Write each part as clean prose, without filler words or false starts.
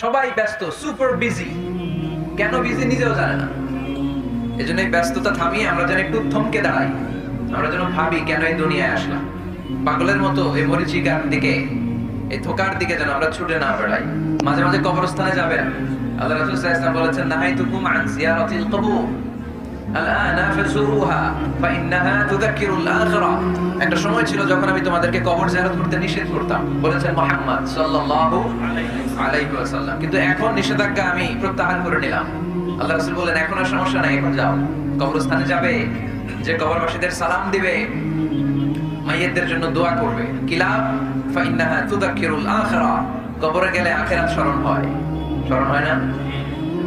সবাই ব্যস্ত, super busy. কেন বিজি নিজেও জানে না। এজন্য এই ব্যস্ততা থামিয়ে আমরা যেন একটু থমকে দাঁড়াই, আমরা যেন ভাবি কেন এই দুনিয়ায় আসলাম। পাগলের মতো এই মরিচিকার দিকে, এই থোকার দিকে যেন আমরা ছুটে না বেড়াই। মাঝে মাঝে কবরস্থানে যাবেন। আল্লাহ রাসূল সাল্লাল্লাহু আলাইহি ওয়াসাল্লাম বলেছেন, নাহাইতুকুম আন জিয়ারাতিল কবুর আলআনা ফাজুরুহা ফাইন্নাহা তুযাক্কিরুল আখিরাহ। একটা সময় ছিল যখন আমি তোমাদেরকে কবর জিয়ারত করতে নিষেধ করতাম, বলেছেন মুহাম্মদ সাল্লাল্লাহু আলাইহি ওয়াসাল্লাম। কিন্তু এখন নিষেধাজ্ঞা আমি প্রত্যাহার করে নিলাম। আল্লাহ রাসূল বলেন, এখন আর সমস্যা নাই, এখন যাও, কবরস্থানে যাবে, যে কবরবাসীদের সালাম দিবে, মাইয়িতদের জন্য দোয়া করবে। কিলাব ফাইন্নাহা তুযাক্কিরুল আখিরাহ। কবরে গেলে আখিরাত স্মরণ হয়, স্মরণ হয় না?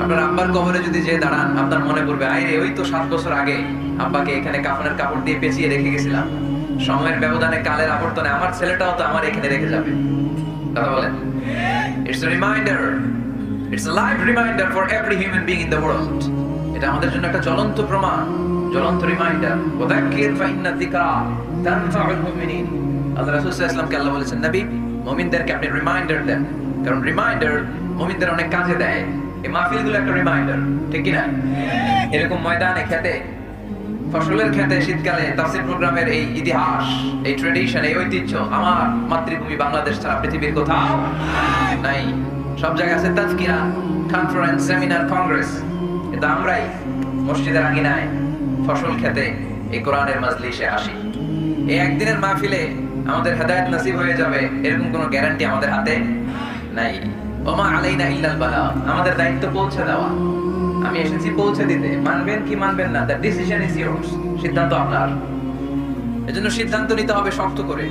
আপনার আব্বার কবরে যদি যে দাঁড়ান, আপনার মনে পড়বে, আরে ওই তো 7 বছর আগে আব্বাকে এখানে কাফনের কাপড় দিয়ে পেঁচিয়ে রেখে গেছিলাম। সময়ের ব্যবধানে, কালের আবর্তনে আমার ছেলেটাও তো আমার এখানে রেখে যাবে। কথা বলেন? It's a reminder. It's a live reminder for every human being in the world. এটা আমাদের জন্য একটা জ্বলন্ত প্রমাণ, জ্বলন্ত রিমাইন্ডার। ওয়াদাক্কির ফাইন্না যিকরা তানফাউল মুমিনিন। আল্লাহ রাসূল সাল্লাল্লাহু আলাইহি ওয়াসাল্লামকে আল্লাহ বলেছেন, নবী, মুমিনদেরকে আপনি রিমাইন্ডার দেন, কারণ রিমাইন্ডার মুমিনদের অনেক কাজে দেয়। এই মাহফিলগুলো একটা রিমাইন্ডার, ঠিক কি না? এরকম ময়দানে, খেতে, ফসলের খেতে শীতকালে তাফসীর প্রোগ্রামের এই ইতিহাস, এই ট্র্যাডিশন, এই ঐতিহ্য আমার মাতৃভূমি বাংলাদেশ ছাড়া পৃথিবীর কোথাও নাই। সব জায়গায় আছে তাজকিরা, কনফারেন্স, সেমিনার, কংগ্রেস। কিন্তু আমরাই মসজিদের আঙিনায়, ফসল খেতে, এই কোরআনের মাজলিসে আসি। এই একদিনের মাহফিলে আমাদের হেদায়েত নসিব হয়ে যাবে এরকম কোনো গ্যারান্টি আমাদের হাতে নাই। ওমা আলাইনা ইল্লাল বালাগ। আমাদের দায়িত্ব পৌঁছে দেওয়া। আমি এসেছি পৌঁছে দিতে, মানবেন কি মানবেন না, দ্য ডিসিশন ইজ ইয়োরস। সিদ্ধান্ত আপনার। এজন্য সিদ্ধান্ত নিতে হবে শক্ত করে।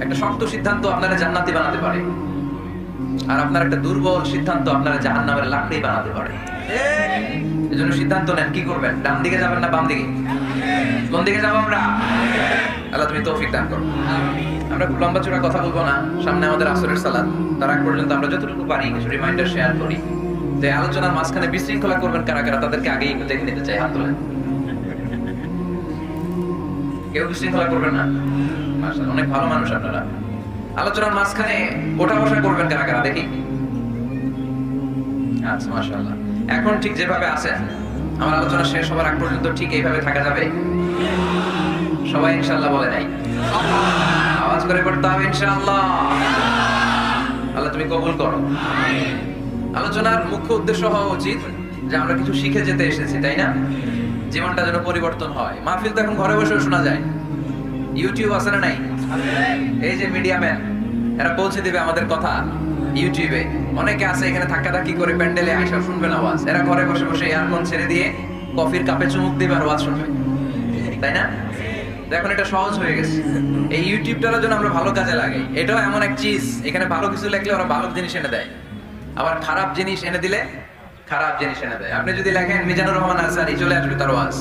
একটা শক্ত সিদ্ধান্ত আপনারা জান্নাতি বানাতে পারে, আর আপনার একটা দুর্বল সিদ্ধান্ত আপনারা জাহান্নামের লাকড়ি বানাতে পারে। এজন্য সিদ্ধান্ত নেন, কি করবেন? ডান দিকে যাবেন না বাম দিকে? কোন দিকে যাবো আমরা? আল্লাহ তুমি তৌফিক দান করো। আমরা খুব লম্বা চূড়া কথা বলবো না, সামনে আমাদের আসরের সালাত। তার আগ পর্যন্ত আমরা যতটুকু পারি কিছু রিমাইন্ডার শেয়ার করি। যে আলোচনার মাঝখানে বিশৃঙ্খলা করবেন কারা কারা, তাদেরকে আগেই একটু দেখে নিতে চাই, হাত তোলেন। কেউ বিশৃঙ্খলা করবেন না? মাশাআল্লাহ, অনেক ভালো মানুষ আপনারা। আলোচনার মাঝখানে ওঠা বসা করবেন কারা কারা, দেখি। আচ্ছা, মাশাআল্লাহ। এখন ঠিক যেভাবে আছেন, আমার আলোচনা শেষ হওয়ার আগ পর্যন্ত ঠিক এইভাবে থাকা যাবে? সবাই ইনশাআল্লাহ বলে নাই? আওয়াজ করে পড়তে হবে ইনশাআল্লাহ। আল্লাহ তুমি কবুল করো। আলোচনার মুখ্য উদ্দেশ্য হওয়া উচিত যে আমরা কিছু শিখে যেতে এসেছি, তাই না? জীবনটা যেন পরিবর্তন হয়। মাহফিল তো এখন ঘরে বসেও শোনা যায়। ইউটিউব আছে না নাই? এই যে মিডিয়া ম্যান, এরা পৌঁছে দিবে আমাদের কথা ইউটিউবে। অনেকে আছে এখানে ধাক্কাধাক্কি করে প্যান্ডেলে আইসা শুনবেন আওয়াজ। এরা ঘরে বসে বসে এয়ারফোন ছেড়ে দিয়ে কফির কাপে চুমুক দিবে আর আওয়াজ শুনবে, তাই না? এখন এটা সহজ হয়ে গেছে। এই ইউটিউবটার জন্য আমরা ভালো কাজে লাগাই। এটাও এমন এক চিজ, এখানে ভালো কিছু লেখলে ওরা ভালো জিনিস এনে দেয়, আবার খারাপ জিনিস এনে দিলে খারাপ জিনিস এনে দেয়। আপনি যদি লেখেন মিজানুর রহমান আনসারী, চলে আসবে তার ওয়াজ।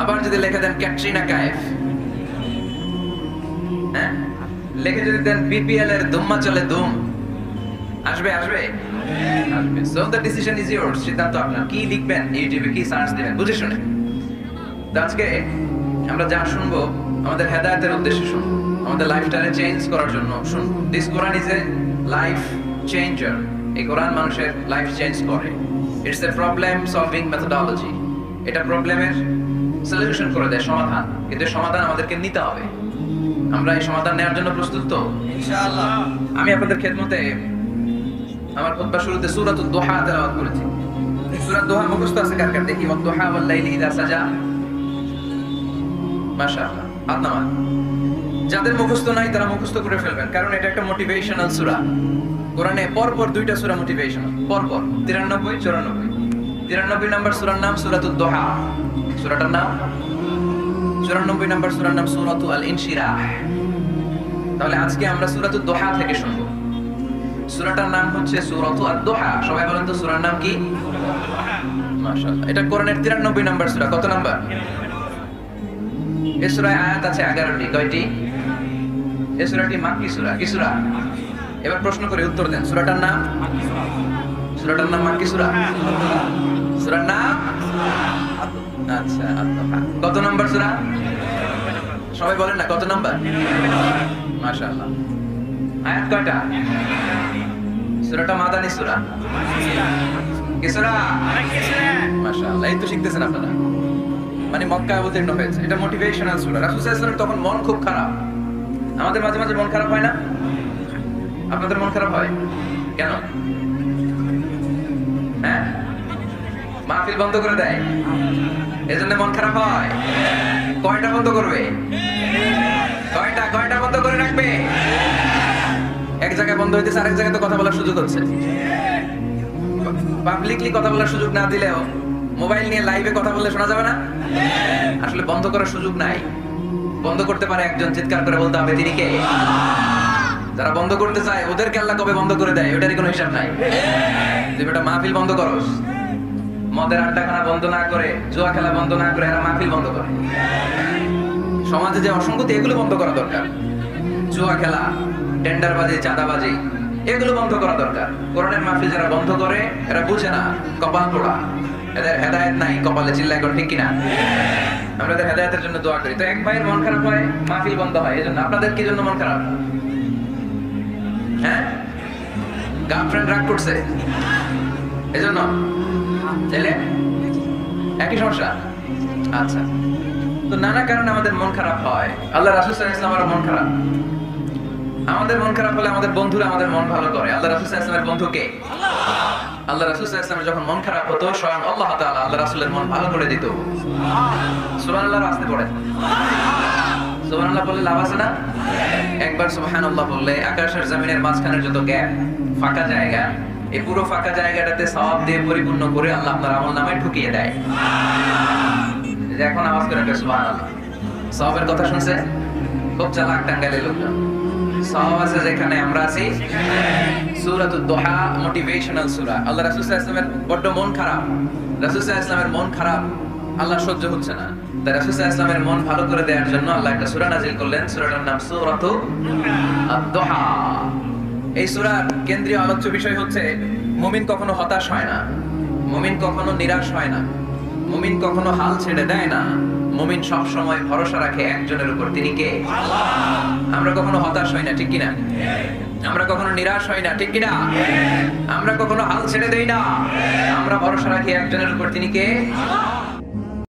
আবার যদি লিখে দেন ক্যাটরিনা কাইফ, হ্যাঁ, লিখে যদি দেন বিপিএল এর দুম্মা চলে দুম, আসবে আসবে আসবে। So the decision is yours. সিদ্ধান্ত আপনার। কি লিখবেন ইউটিউবে, কি সার্চ দিবেন, বুঝে শুনে। আজকে আমরা যা শুনবো আমাদের হেদায়েতের উদ্দেশ্যে শুনবো, আমাদের লাইফস্টাইল চেঞ্জ করার জন্য শুনবো। This Quran is a life changer. এই কোরআন মানুষের লাইফ চেঞ্জ করে। It's a problem solving methodology. এটা প্রবলেমের সলিউশন করে দেয়, সমাধান। কিন্তু সমাধান আমাদেরকে নিতে হবে। আমরা এই সমাধান নেওয়ার জন্য প্রস্তুত তো ইনশাআল্লাহ? আমি আপনাদের খেদমতে আমার খুতবা শুরুতে সূরাতুদ দুহা তেলাওয়াত করেছি। সূরা দুহা মুখস্থ আছে কার কার, দেখি। ওয়াদ-দুহা ওয়াল লাইলি ইযা সাজা। মাশাআল্লাহ, হাত নামান। যাদের মুখস্থ নাই তারা মুখস্থ করে ফেলবেন, কারণ এটা একটা মোটিভেশনাল সূরা। কোরআনে পরপর দুইটা সূরা মোটিভেশনাল, পরপর 93 94। 93 নম্বর সূরার নাম সূরাতুদ দুহা। সূরাটার নাম 94 নম্বর সূরার নাম সূরাতু আল ইনশিরাহ। তাহলে আজকে আমরা সূরাতুদ দুহা থেকে শুনবো। সূরাটার নাম হচ্ছে সূরাতু আদ-দুহা। সবাই বলেন তো সূরার নাম কি? মাশাআল্লাহ। এটা কোরআনের 93 নম্বর সূরা। কত নাম্বার? এই সূরায় আয়াত আছে 11টি। কয়টি? এই সূরাটি মাক্কি সূরা। কি সূরা? এবার প্রশ্ন করে উত্তর দেন। সূরাটার নাম? সূরাটার নাম মাক্কি সূরা। সূরার নাম? আচ্ছা, আদ-দুহা। কত নাম্বার সূরা? সবাই বলেন না, কত নাম্বার? মাশাআল্লাহ। আয়াত কয়টা? সূরাটা মাদানী সূরা। কি সূরা? মাশাআল্লাহ, এই তো শিখতেছেন আপনারা। মানে মক্কায় অবতীর্ণ হয়েছে, এটা মোটিভেশনাল সূরা। রাসূল সাল্লাল্লাহু আলাইহি ওয়াসাল্লাম তখন মন খুব খারাপ। আমাদের মাঝে মাঝে মন খারাপ হয় না? আপনাদের মন খারাপ হয় কেন? হ্যাঁ, মাহফিল বন্ধ করে দেয়, এজন্য মন খারাপ হয়। কয়টা বন্ধ করবে? কয়টা বন্ধ করে রাখবে? এক জায়গায় বন্ধ হইতেছে, আরেক জায়গায় তো কথা বলার সুযোগ হচ্ছে। পাবলিকলি কথা বলার সুযোগ না দিলেও মোবাইল নিয়ে লাইভে কথা বললে শোনা যাবে না? আসলে বন্ধ করার সুযোগ নাই। বন্ধ করতে পারে একজন, চিৎকার করে বলতে হবে তিনি কে। যারা বন্ধ করতে চায় ওদেরকে আল্লাহ কবে বন্ধ করে দেয় ওটারই কোনো হিসাব নাই। যে বেটা মাহফিল বন্ধ করস, মদের আড্ডাখানা বন্ধ না করে, জুয়া খেলা বন্ধ না করে এরা মাহফিল বন্ধ করে। সমাজে যে অসঙ্গতি এগুলো বন্ধ করা দরকার। জুয়া খেলা, টেন্ডারবাজি, চাঁদাবাজি এগুলো বন্ধ করা দরকার। কোরআনের মাহফিল যারা বন্ধ করে এরা বুঝে না, কপাল পোড়া, এদের হেদায়েত নাই, কপালে চিল্লাই করে, ঠিক কিনা? আমরা এদের হেদায়েতের জন্য দোয়া করি। তো এক ভাইয়ের মন খারাপ হয়, মাহফিল বন্ধ হয়, এই জন্য। আপনাদের কি জন্য মন খারাপ? হ্যাঁ, গার্লফ্রেন্ড রাগ করছে এই জন্য? ছেলে একই সমস্যা? আচ্ছা, তো নানা কারণে আমাদের মন খারাপ হয়। আল্লাহ রাসূল সাল্লাল্লাহু আলাইহি ওয়াসাল্লামের মন খারাপ। আমাদের মন খারাপ হলে আমাদের বন্ধুরা আমাদের মন ভালো করে। আল্লাহ রাসূল সাল্লাল্লাহু আলাইহি ওয়াসাল্লামের বন্ধু কে? আল্লাহ রাসূল সাল্লাল্লাহু আলাইহি ওয়াসাল্লামের যখন মন খারাপ হতো, স্বয়ং আল্লাহ তাআলা আল্লাহ রাসূলের মন ভালো করে দিত। সুবহানাল্লাহ, আসতে পড়ে সুবহানাল্লাহ বললে লাভ আছে না? একবার সুবহানাল্লাহ বললে আকাশের জমিনের মাঝখানের যত গ্যাপ, ফাঁকা জায়গা, এই পুরো ফাঁকা জায়গাটাতে সওয়াব দিয়ে পরিপূর্ণ করে আল্লাহ আপনার আমলনামায় ঢুকিয়ে দেয়। যে এখন আওয়াজ করে একটা সুবহানাল্লাহ, সওয়াবের কথা শুনছে? খুব চালাক টাঙ্গাইলের লোকজন। সওয়াব আছে যেখানে আমরা আছি। সূরাতুদ দুহা মোটিভেশনাল সূরা। আল্লাহ রাসূল সাল্লাল্লাহু আলাইহি ওয়াসাল্লামের বড় মন খারাপ। রাসূল সাল্লাল্লাহু আলাইহি ওয়াসাল্লামের মন খারাপ, আল্লাহ সহ্য হচ্ছে না। তাই রাসূল সাল্লাল্লাহু আলাইহি ওয়াসাল্লামের মন ভালো করে দেওয়ার জন্য আল্লাহ একটা সূরা নাযিল করলেন। সূরাটার নাম সূরাতুদ দুহা। এই সূরার কেন্দ্রীয় আলোচ্য বিষয় হচ্ছে মুমিন কখনো হতাশ হয় না, মুমিন কখনো নিরাশ হয় না, মুমিন কখনো হাল ছেড়ে দেয় না। মুমিন সব সময় ভরসা রাখে একজনের উপর, তিনি কে? আল্লাহ। আমরা কখনো হতাশ হই না, ঠিক কিনা? আমরা কখনো নিরাশ হই না, ঠিক কিনা? আমরা কখনো হাল ছেড়ে দেই না, আমরা ভরসা রাখি একজনের উপর, তিনি কে?